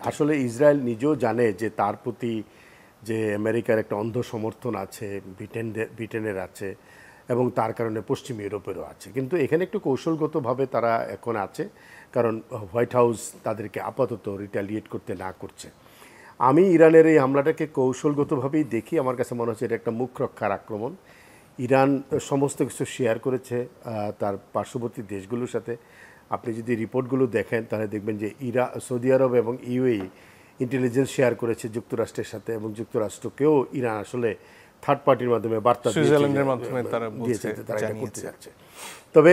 আসলে ইসরায়েল নিজেও জানে যে তার প্রতি যে আমেরিকার একটা অন্ধ সমর্থন আছে, ব্রিটেনের আছে, এবং তার কারণে পশ্চিম ইউরোপেরও আছে। কিন্তু এখানে একটু কৌশলগতভাবে তারা এখন আছে, কারণ হোয়াইট হাউস তাদেরকে আপাতত রিটালিয়েট করতে না করছে। আমি ইরানের এই হামলাটাকে কৌশলগতভাবেই দেখি। আমার কাছে মনে হচ্ছে এটা একটা মুখ রক্ষার আক্রমণ। ইরান সমস্ত কিছু শেয়ার করেছে তার পার্শ্ববর্তী দেশগুলোর সাথে। আপনি যদি রিপোর্টগুলো দেখেন তাহলে দেখবেন যে সৌদি আরব এবং ইউএই ইন্টেলিজেন্স শেয়ার করেছে যুক্তরাষ্ট্রের সাথে, এবং যুক্তরাষ্ট্রকেও ইরান আসলে থার্ড পার্টির মাধ্যমে বার্তা সুইজারল্যান্ডের মাধ্যমে তারা দিয়েছে তারা এটা করতে যাচ্ছে। তবে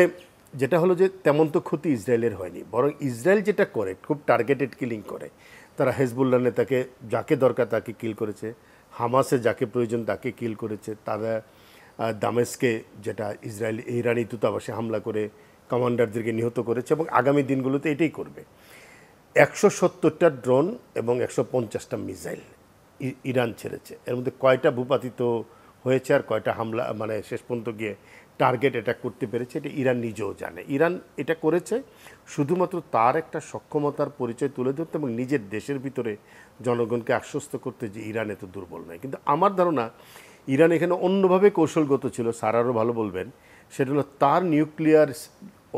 যেটা হলো যে তেমন তো ক্ষতি ইসরায়েলের হয়নি, বরং ইসরায়েল যেটা করে খুব টার্গেটেড কিলিং করে। তারা হেজবুল্লাহ নেতাকে যাকে দরকার তাকে কিল করেছে, হামাসে যাকে প্রয়োজন তাকে কিল করেছে, তারা দামেস্কে যেটা ইরানি দূতাবাসে হামলা করে কমান্ডারদেরকে নিহত করেছে, এবং আগামী দিনগুলোতে এটাই করবে। 170টা ড্রোন এবং 150টা মিসাইল ইরান ছেড়েছে। এর মধ্যে কয়টা ভূপাতিত হয়েছে আর কয়টা হামলা মানে শেষ পর্যন্ত গিয়ে টার্গেট অ্যাটাক করতে পেরেছে এটা ইরান নিজেও জানে। ইরান এটা করেছে শুধুমাত্র তার একটা সক্ষমতার পরিচয় তুলে ধরতে এবং নিজের দেশের ভিতরে জনগণকে আশ্বস্ত করতে যে ইরান এত দুর্বল নয়। কিন্তু আমার ধারণা ইরান এখানে অন্যভাবে কৌশলগত ছিল, সারারও ভালো বলবেন। সেটা হলো তার নিউক্লিয়ার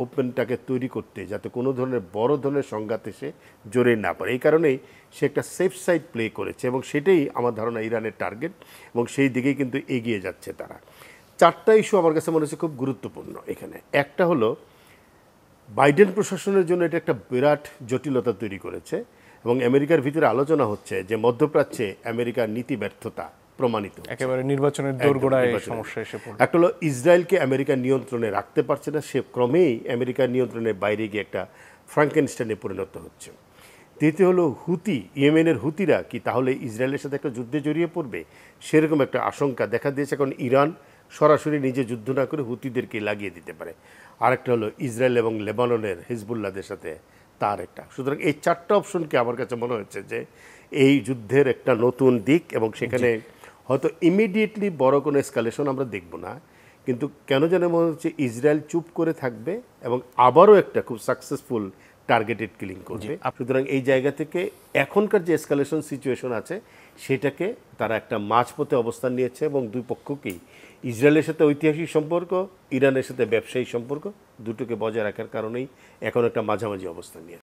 ওপেনটাকে তৈরি করতে, যাতে কোনো ধরনের বড় ধরনের সংঘাত এসে জোরে না পড়ে। এই কারণেই সে একটা সেফ সাইড প্লে করেছে, এবং সেটাই আমার ধারণা ইরানের টার্গেট, এবং সেই দিকেই কিন্তু এগিয়ে যাচ্ছে তারা। 4টা ইস্যু আমার কাছে মনে হচ্ছে খুব গুরুত্বপূর্ণ এখানে। একটা হলো বাইডেন প্রশাসনের জন্য এটা একটা বিরাট জটিলতা তৈরি করেছে, এবং আমেরিকার ভিতরে আলোচনা হচ্ছে যে মধ্যপ্রাচ্যে আমেরিকার নীতি ব্যর্থতা প্রমাণিত, একেবারে নির্বাচনের দোরগোড়ায় সমস্যা এসে পড়ল। একটা হলো ইসরায়েলকে আমেরিকার নিয়ন্ত্রণে রাখতে পারছে না, সে ক্রমেই আমেরিকার নিয়ন্ত্রণের বাইরে গিয়ে একটা ফ্রাঙ্কেনস্টাইনে পরিণত হচ্ছে। দ্বিতীয় হলো ইয়েমেনের হুতিরা কি তাহলে ইসরায়েলের সাথে একটা যুদ্ধে জড়িয়ে পড়বে, সেরকম একটা আশঙ্কা দেখা দিয়েছে। কারণ ইরান সরাসরি নিজে যুদ্ধ না করে হুতিদেরকে লাগিয়ে দিতে পারে। আরেকটা হলো ইসরায়েল এবং লেবাননের হিজবুল্লাহদের সাথে তার একটা। সুতরাং এই 4টা অপশনকে আমার কাছে মনে হচ্ছে যে এই যুদ্ধের একটা নতুন দিক, এবং সেখানে হয়তো ইমিডিয়েটলি বড় কোনো এসকালেশন আমরা দেখব না, কিন্তু কেন যেন মনে হচ্ছে ইসরায়েল চুপ করে থাকবে এবং আবারও একটা খুব সাকসেসফুল টার্গেটেড কিলিং করবে। সুতরাং এই জায়গা থেকে এখনকার যে এসকালেশন সিচুয়েশন আছে সেটাকে তারা একটা মাঝপথে অবস্থান নিয়েছে, এবং দুই পক্ষকেই ইসরায়েলের সাথে ঐতিহাসিক সম্পর্ক, ইরানের সাথে ব্যবসায়িক সম্পর্ক, দুটোকে বজায় রাখার কারণেই এখন একটা মাঝামাঝি অবস্থান নিয়েছে।